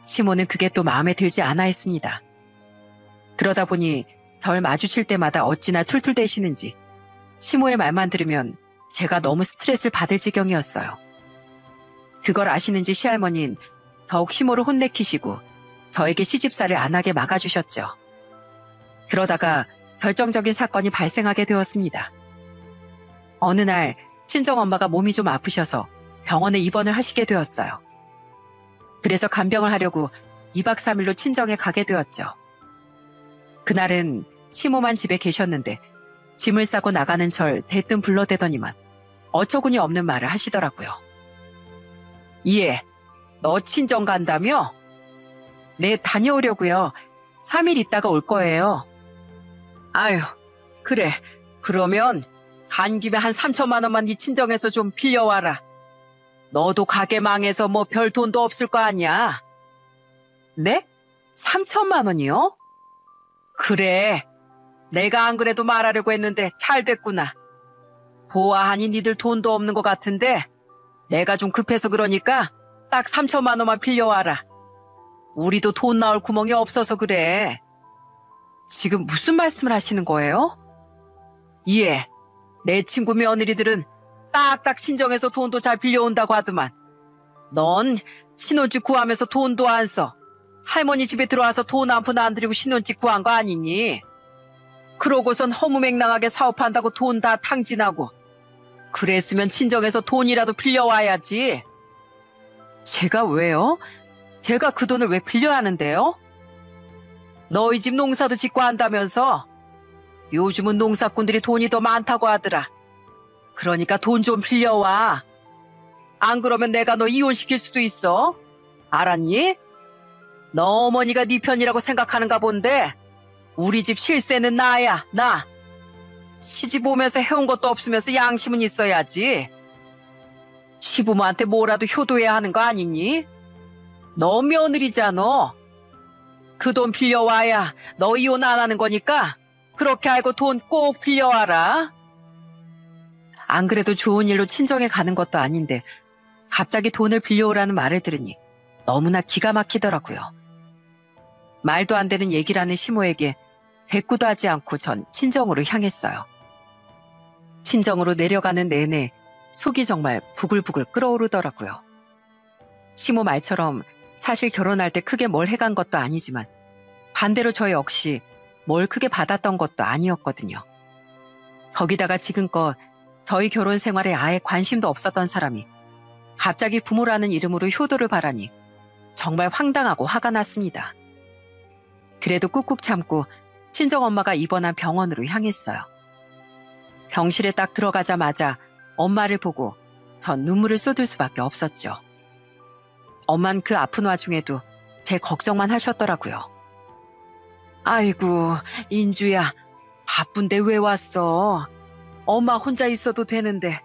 Speaker 1: 시모는 그게 또 마음에 들지 않아 했습니다. 그러다 보니 절 마주칠 때마다 어찌나 툴툴대시는지 시모의 말만 들으면 제가 너무 스트레스를 받을 지경이었어요. 그걸 아시는지 시할머니는 더욱 시모를 혼내키시고 저에게 시집살이를 안 하게 막아주셨죠. 그러다가 결정적인 사건이 발생하게 되었습니다. 어느 날 친정엄마가 몸이 좀 아프셔서 병원에 입원을 하시게 되었어요. 그래서 간병을 하려고 2박 3일로 친정에 가게 되었죠. 그날은 시모만 집에 계셨는데 짐을 싸고 나가는 절 대뜸 불러대더니만 어처구니 없는 말을 하시더라고요. 예, 너 친정 간다며? 네, 다녀오려고요. 3일 있다가 올 거예요. 아유, 그래. 그러면 간 김에 한 3천만 원만 네 친정에서 좀 빌려와라. 너도 가게 망해서 뭐 별 돈도 없을 거 아니야. 네? 3천만 원이요? 그래. 내가 안 그래도 말하려고 했는데 잘 됐구나. 보아하니 니들 돈도 없는 것 같은데 내가 좀 급해서 그러니까 딱 3천만 원만 빌려와라. 우리도 돈 나올 구멍이 없어서 그래. 지금 무슨 말씀을 하시는 거예요? 예, 내 친구 며느리들은 딱딱 친정에서 돈도 잘 빌려온다고 하더만. 넌 신혼집 구하면서 돈도 안 써. 할머니 집에 들어와서 돈 한 푼 안 들이고 신혼집 구한 거 아니니? 그러고선 허무맹랑하게 사업한다고 돈 다 탕진하고. 그랬으면 친정에서 돈이라도 빌려와야지. 제가 왜요? 제가 그 돈을 왜 빌려야 하는데요? 너희 집 농사도 짓고 한다면서. 요즘은 농사꾼들이 돈이 더 많다고 하더라. 그러니까 돈 좀 빌려와. 안 그러면 내가 너 이혼시킬 수도 있어. 알았니? 너 어머니가 네 편이라고 생각하는가 본데 우리 집 실세는 나야, 나. 시집 오면서 해온 것도 없으면서 양심은 있어야지. 시부모한테 뭐라도 효도해야 하는 거 아니니? 너 며느리잖아. 그 돈 빌려와야 너 이혼 안 하는 거니까 그렇게 알고 돈 꼭 빌려와라. 안 그래도 좋은 일로 친정에 가는 것도 아닌데 갑자기 돈을 빌려오라는 말을 들으니 너무나 기가 막히더라고요. 말도 안 되는 얘기를 하는 시모에게 대꾸도 하지 않고 전 친정으로 향했어요. 친정으로 내려가는 내내 속이 정말 부글부글 끓어오르더라고요. 시모 말처럼 사실 결혼할 때 크게 뭘 해간 것도 아니지만 반대로 저 역시 뭘 크게 받았던 것도 아니었거든요. 거기다가 지금껏 저희 결혼 생활에 아예 관심도 없었던 사람이 갑자기 부모라는 이름으로 효도를 바라니 정말 황당하고 화가 났습니다. 그래도 꾹꾹 참고 친정엄마가 입원한 병원으로 향했어요. 병실에 딱 들어가자마자 엄마를 보고 전 눈물을 쏟을 수밖에 없었죠. 엄만 그 아픈 와중에도 제 걱정만 하셨더라고요. 아이고, 인주야, 바쁜데 왜 왔어? 엄마 혼자 있어도 되는데.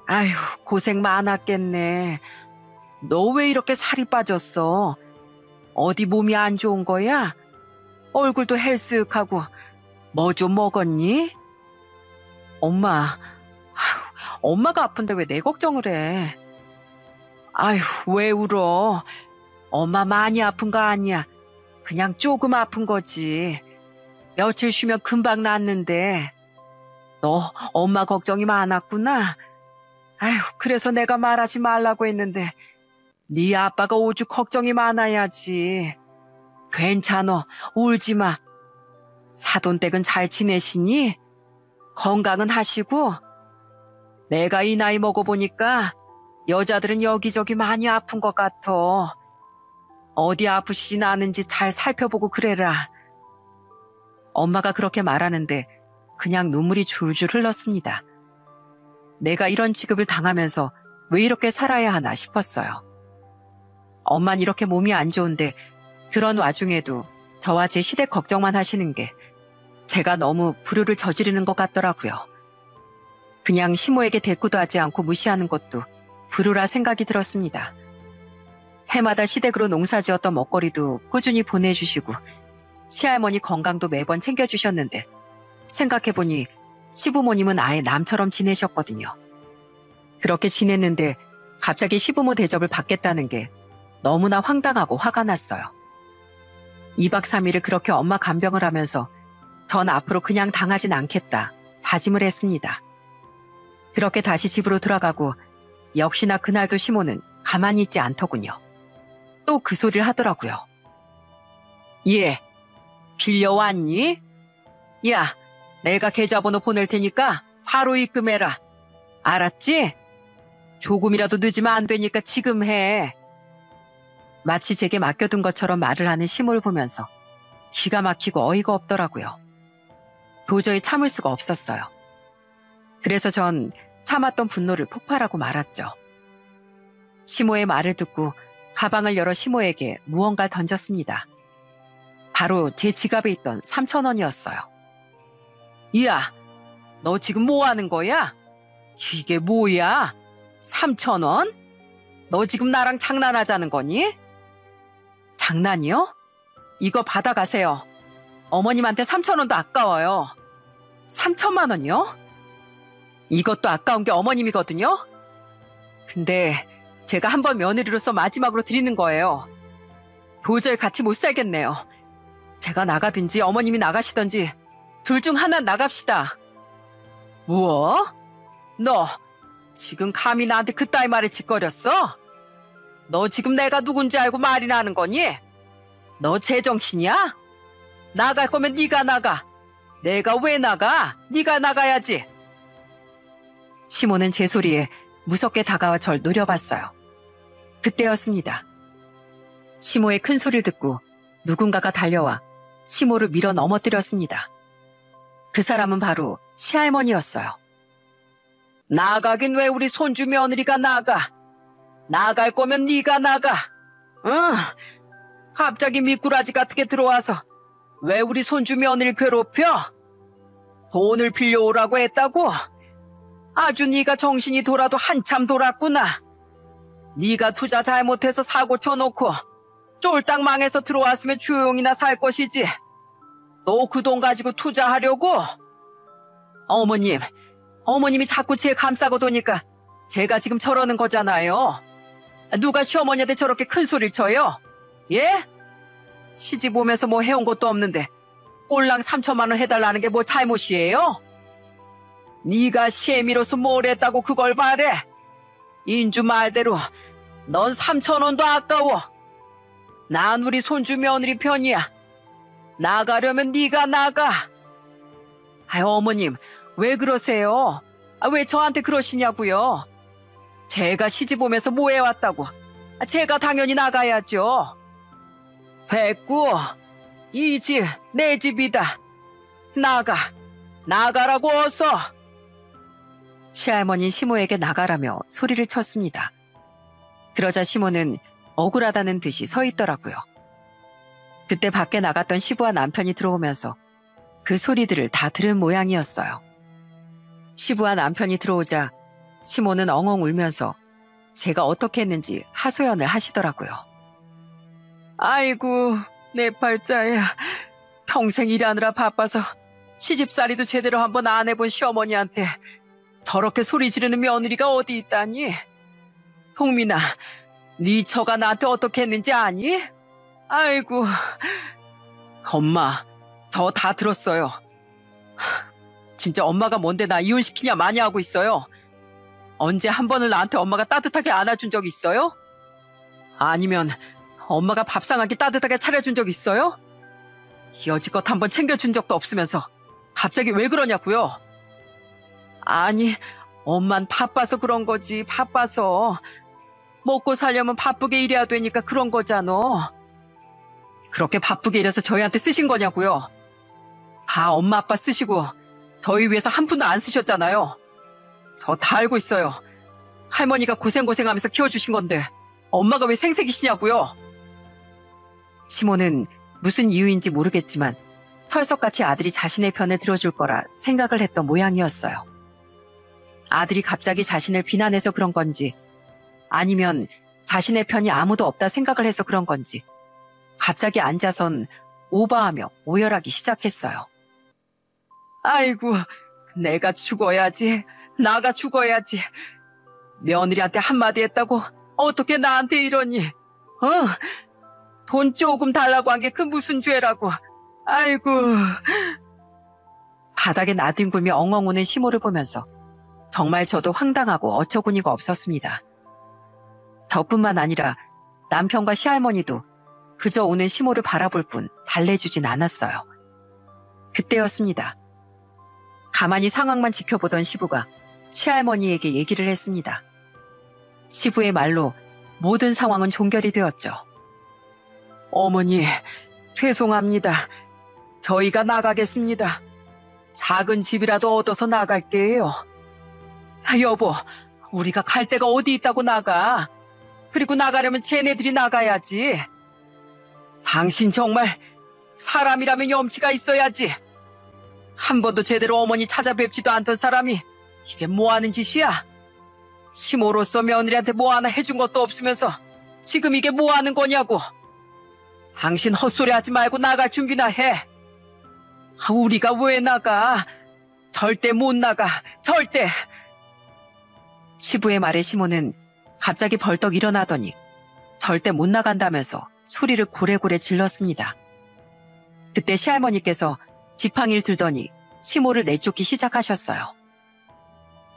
Speaker 1: 아휴, 고생 많았겠네. 너 왜 이렇게 살이 빠졌어? 어디 몸이 안 좋은 거야? 얼굴도 헬쓱하고 뭐 좀 먹었니? 엄마, 엄마가 아픈데 왜 내 걱정을 해? 아휴, 왜 울어? 엄마 많이 아픈 거 아니야. 그냥 조금 아픈 거지. 며칠 쉬면 금방 낫는데. 너 엄마 걱정이 많았구나. 아휴, 그래서 내가 말하지 말라고 했는데 네 아빠가 오죽 걱정이 많아야지. 괜찮어, 울지 마. 사돈댁은 잘 지내시니? 건강은 하시고? 내가 이 나이 먹어보니까 여자들은 여기저기 많이 아픈 것 같아. 어디 아프시진 않은지 잘 살펴보고 그래라. 엄마가 그렇게 말하는데 그냥 눈물이 줄줄 흘렀습니다. 내가 이런 취급을 당하면서 왜 이렇게 살아야 하나 싶었어요. 엄만 이렇게 몸이 안 좋은데 그런 와중에도 저와 제 시댁 걱정만 하시는 게 제가 너무 불효를 저지르는 것 같더라고요. 그냥 시모에게 대꾸도 하지 않고 무시하는 것도 불효라 생각이 들었습니다. 해마다 시댁으로 농사지었던 먹거리도 꾸준히 보내주시고 시할머니 건강도 매번 챙겨주셨는데 생각해보니 시부모님은 아예 남처럼 지내셨거든요. 그렇게 지냈는데 갑자기 시부모 대접을 받겠다는 게 너무나 황당하고 화가 났어요. 2박 3일을 그렇게 엄마 간병을 하면서 전 앞으로 그냥 당하진 않겠다 다짐을 했습니다. 그렇게 다시 집으로 돌아가고 역시나 그날도 시모는 가만히 있지 않더군요. 또 그 소리를 하더라고요. 예, 빌려왔니? 야, 내가 계좌번호 보낼 테니까 바로 입금해라. 알았지? 조금이라도 늦으면 안 되니까 지금 해. 마치 제게 맡겨둔 것처럼 말을 하는 시모를 보면서 기가 막히고 어이가 없더라고요. 도저히 참을 수가 없었어요. 그래서 전 참았던 분노를 폭발하고 말았죠. 시모의 말을 듣고 가방을 열어 시모에게 무언가를 던졌습니다. 바로 제 지갑에 있던 3,000원이었어요. 야, 너 지금 뭐 하는 거야? 이게 뭐야? 3,000원? 너 지금 나랑 장난하자는 거니? 장난이요? 이거 받아가세요. 어머님한테 3,000원도 아까워요. 3천만 원이요? 이것도 아까운 게 어머님이거든요? 근데 제가 한번 며느리로서 마지막으로 드리는 거예요. 도저히 같이 못 살겠네요. 제가 나가든지 어머님이 나가시든지 둘 중 하나 나갑시다. 뭐? 너 지금 감히 나한테 그따위 말을 짓거렸어? 너 지금 내가 누군지 알고 말이나 하는 거니? 너 제정신이야? 나갈 거면 네가 나가. 내가 왜 나가? 네가 나가야지. 시모는 제 소리에 무섭게 다가와 절 노려봤어요. 그때였습니다. 시모의 큰 소리를 듣고 누군가가 달려와 시모를 밀어 넘어뜨렸습니다. 그 사람은 바로 시할머니였어요. 나가긴 왜 우리 손주 며느리가 나가? 나갈 거면 네가 나가. 응. 갑자기 미꾸라지 같은 게 들어와서 왜 우리 손주 며느리 괴롭혀? 돈을 빌려오라고 했다고? 아주 네가 정신이 돌아도 한참 돌았구나. 네가 투자 잘못해서 사고 쳐놓고 쫄딱 망해서 들어왔으면 조용히나 살 것이지. 너 그 돈 가지고 투자하려고? 어머님이 자꾸 제 감싸고 도니까 제가 지금 저러는 거잖아요. 누가 시어머니한테 저렇게 큰 소리를 쳐요? 예? 시집 오면서 뭐 해온 것도 없는데 꼴랑 3천만 원 해달라는 게 뭐 잘못이에요? 네가 시애미로서 뭘 했다고 그걸 말해? 인주 말대로 넌 3,000원도 아까워. 난 우리 손주 며느리 편이야. 나가려면 네가 나가. 아유, 어머님, 왜 그러세요? 왜 저한테 그러시냐고요? 제가 시집 오면서 뭐 해왔다고? 제가 당연히 나가야죠. 됐고, 이 집, 내 집이다. 나가라고 어서. 시할머니 시모에게 나가라며 소리를 쳤습니다. 그러자 시모는 억울하다는 듯이 서 있더라고요. 그때 밖에 나갔던 시부와 남편이 들어오면서 그 소리들을 다 들은 모양이었어요. 시부와 남편이 들어오자 시모는 엉엉 울면서 제가 어떻게 했는지 하소연을 하시더라고요. 아이고, 내 팔자야. 평생 일하느라 바빠서 시집살이도 제대로 한번 안 해본 시어머니한테 저렇게 소리 지르는 며느리가 어디 있다니? 동민아, 네 처가 나한테 어떻게 했는지 아니? 아이고, 엄마, 저 다 들었어요. 진짜 엄마가 뭔데 나 이혼시키냐 마냐 하고 있어요. 언제 한 번을 나한테 엄마가 따뜻하게 안아준 적 있어요? 아니면 엄마가 밥상 한 끼 따뜻하게 차려준 적 있어요? 여지껏 한번 챙겨준 적도 없으면서 갑자기 왜 그러냐고요? 아니, 엄만 바빠서 그런 거지, 바빠서. 먹고 살려면 바쁘게 일해야 되니까 그런 거잖아. 그렇게 바쁘게 일해서 저희한테 쓰신 거냐고요? 다 엄마 아빠 쓰시고 저희 위해서 한 푼도 안 쓰셨잖아요. 저 다 알고 있어요. 할머니가 고생하면서 키워주신 건데 엄마가 왜 생색이시냐고요? 시모는 무슨 이유인지 모르겠지만 철석같이 아들이 자신의 편을 들어줄 거라 생각을 했던 모양이었어요. 아들이 갑자기 자신을 비난해서 그런 건지 아니면 자신의 편이 아무도 없다 생각을 해서 그런 건지 갑자기 앉아선 오바하며 오열하기 시작했어요. 아이고, 내가 죽어야지. 나가 죽어야지. 며느리한테 한마디 했다고 어떻게 나한테 이러니? 돈 조금 달라고 한 게 그 무슨 죄라고. 아이고. 바닥에 나뒹굴며 엉엉 우는 시모를 보면서 정말 저도 황당하고 어처구니가 없었습니다. 저뿐만 아니라 남편과 시할머니도 그저 우는 시모를 바라볼 뿐 달래주진 않았어요. 그때였습니다. 가만히 상황만 지켜보던 시부가 시할머니에게 얘기를 했습니다. 시부의 말로 모든 상황은 종결이 되었죠. 어머니, 죄송합니다. 저희가 나가겠습니다. 작은 집이라도 얻어서 나갈게요. 여보, 우리가 갈 데가 어디 있다고 나가. 그리고 나가려면 쟤네들이 나가야지. 당신 정말 사람이라면 염치가 있어야지. 한 번도 제대로 어머니 찾아뵙지도 않던 사람이 이게 뭐하는 짓이야? 시모로서 며느리한테 뭐 하나 해준 것도 없으면서 지금 이게 뭐하는 거냐고. 당신 헛소리 하지 말고 나갈 준비나 해. 우리가 왜 나가? 절대 못 나가. 절대. 시부의 말에 시모는 갑자기 벌떡 일어나더니 절대 못 나간다면서 소리를 고래고래 질렀습니다. 그때 시할머니께서 지팡이를 들더니 시모를 내쫓기 시작하셨어요.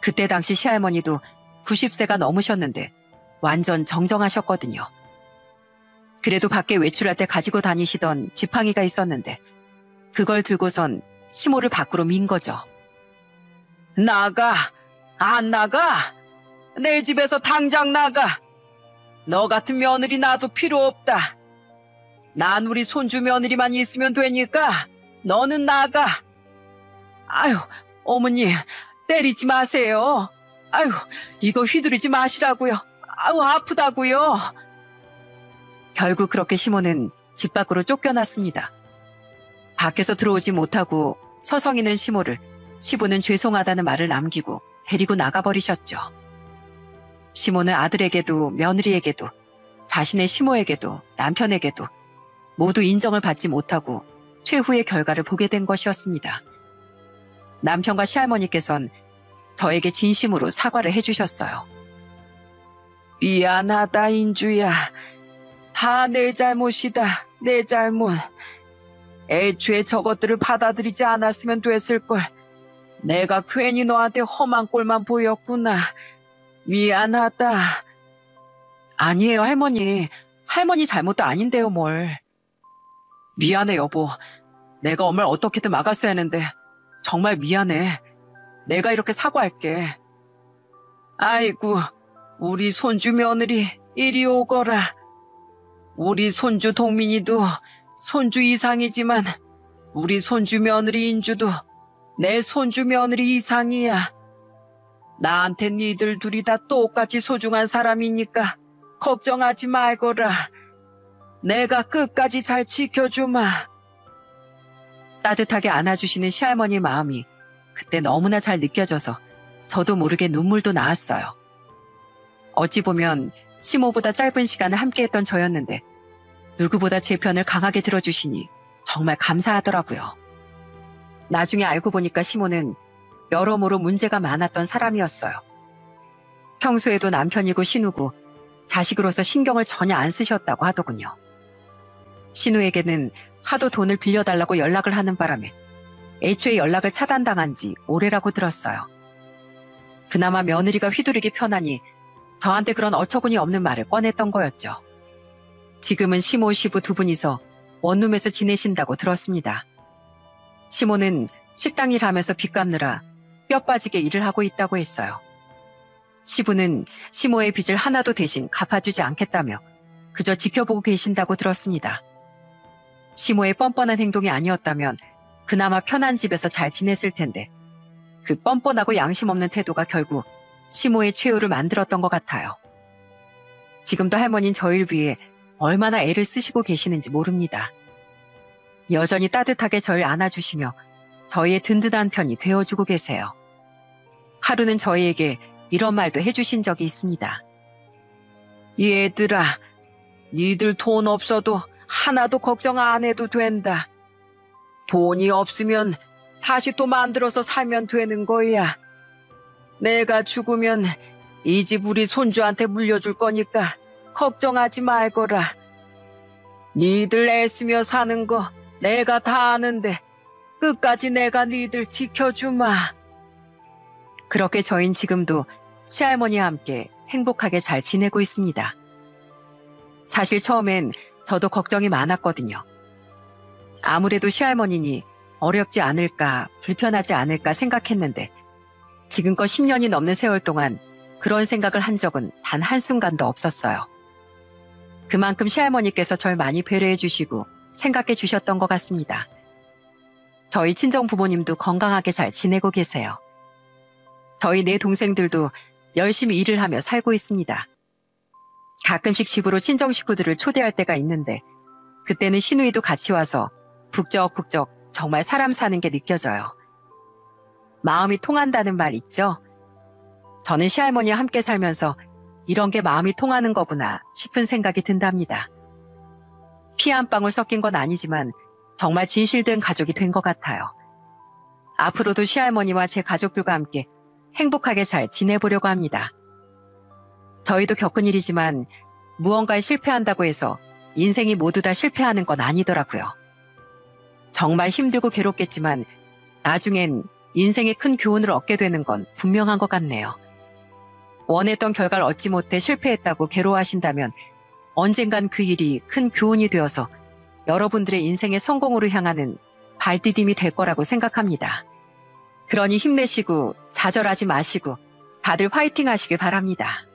Speaker 1: 그때 당시 시할머니도 90세가 넘으셨는데 완전 정정하셨거든요. 그래도 밖에 외출할 때 가지고 다니시던 지팡이가 있었는데 그걸 들고선 시모를 밖으로 민 거죠. 나가! 안 나가! 내 집에서 당장 나가! 너 같은 며느리 나도 필요 없다. 난 우리 손주 며느리만 있으면 되니까 너는 나가. 아유, 어머니 때리지 마세요. 아유, 이거 휘두르지 마시라고요. 아유, 아프다고요. 결국 그렇게 시모는 집 밖으로 쫓겨났습니다. 밖에서 들어오지 못하고 서성이는 시모를 시부는 죄송하다는 말을 남기고 데리고 나가버리셨죠. 시모는 아들에게도 며느리에게도 자신의 시모에게도 남편에게도 모두 인정을 받지 못하고 최후의 결과를 보게 된 것이었습니다. 남편과 시할머니께선 저에게 진심으로 사과를 해주셨어요. 미안하다 인주야. 다 내 잘못이다. 내 잘못. 애초에 저것들을 받아들이지 않았으면 됐을걸. 내가 괜히 너한테 험한 꼴만 보였구나. 미안하다. 아니에요, 할머니. 할머니 잘못도 아닌데요, 뭘. 미안해, 여보. 내가 엄마를 어떻게든 막았어야 했는데 정말 미안해. 내가 이렇게 사과할게. 아이고, 우리 손주 며느리 이리 오거라. 우리 손주 동민이도 손주 이상이지만 우리 손주 며느리 인주도 내 손주 며느리 이상이야. 나한테 니들 둘이 다 똑같이 소중한 사람이니까 걱정하지 말거라. 내가 끝까지 잘 지켜주마. 따뜻하게 안아주시는 시할머니 마음이 그때 너무나 잘 느껴져서 저도 모르게 눈물도 나왔어요. 어찌 보면 시모보다 짧은 시간을 함께했던 저였는데 누구보다 제 편을 강하게 들어주시니 정말 감사하더라고요. 나중에 알고 보니까 시모는 여러모로 문제가 많았던 사람이었어요. 평소에도 남편이고 신우고 자식으로서 신경을 전혀 안 쓰셨다고 하더군요. 신우에게는 하도 돈을 빌려달라고 연락을 하는 바람에 애초에 연락을 차단당한 지 오래라고 들었어요. 그나마 며느리가 휘두르기 편하니 저한테 그런 어처구니 없는 말을 꺼냈던 거였죠. 지금은 시모, 시부 두 분이서 원룸에서 지내신다고 들었습니다. 시모는 식당 일하면서 빚 갚느라 뼈 빠지게 일을 하고 있다고 했어요. 시부는 시모의 빚을 하나도 대신 갚아주지 않겠다며 그저 지켜보고 계신다고 들었습니다. 시모의 뻔뻔한 행동이 아니었다면 그나마 편한 집에서 잘 지냈을 텐데 그 뻔뻔하고 양심 없는 태도가 결국 시모의 최후를 만들었던 것 같아요. 지금도 할머니는 저희를 위해 얼마나 애를 쓰시고 계시는지 모릅니다. 여전히 따뜻하게 저를 안아주시며 저희의 든든한 편이 되어주고 계세요. 하루는 저희에게 이런 말도 해주신 적이 있습니다. 얘들아, 니들 돈 없어도 하나도 걱정 안 해도 된다. 돈이 없으면 다시 또 만들어서 살면 되는 거야. 내가 죽으면 이 집 우리 손주한테 물려줄 거니까 걱정하지 말거라. 니들 애쓰며 사는 거 내가 다 아는데 끝까지 내가 니들 지켜주마. 그렇게 저흰 지금도 시할머니와 함께 행복하게 잘 지내고 있습니다. 사실 처음엔 저도 걱정이 많았거든요. 아무래도 시할머니니 어렵지 않을까, 불편하지 않을까 생각했는데 지금껏 10년이 넘는 세월 동안 그런 생각을 한 적은 단 한순간도 없었어요. 그만큼 시할머니께서 절 많이 배려해 주시고 생각해 주셨던 것 같습니다. 저희 친정 부모님도 건강하게 잘 지내고 계세요. 저희 네 동생들도 열심히 일을 하며 살고 있습니다. 가끔씩 집으로 친정 식구들을 초대할 때가 있는데 그때는 시누이도 같이 와서 북적북적 정말 사람 사는 게 느껴져요. 마음이 통한다는 말 있죠? 저는 시할머니와 함께 살면서 이런 게 마음이 통하는 거구나 싶은 생각이 든답니다. 피 한 방울 섞인 건 아니지만 정말 진실된 가족이 된 것 같아요. 앞으로도 시할머니와 제 가족들과 함께 행복하게 잘 지내보려고 합니다. 저희도 겪은 일이지만 무언가에 실패한다고 해서 인생이 모두 다 실패하는 건 아니더라고요. 정말 힘들고 괴롭겠지만 나중엔 인생의 큰 교훈을 얻게 되는 건 분명한 것 같네요. 원했던 결과를 얻지 못해 실패했다고 괴로워하신다면 언젠간 그 일이 큰 교훈이 되어서 여러분들의 인생의 성공으로 향하는 발디딤이 될 거라고 생각합니다. 그러니 힘내시고 좌절하지 마시고 다들 화이팅 하시길 바랍니다.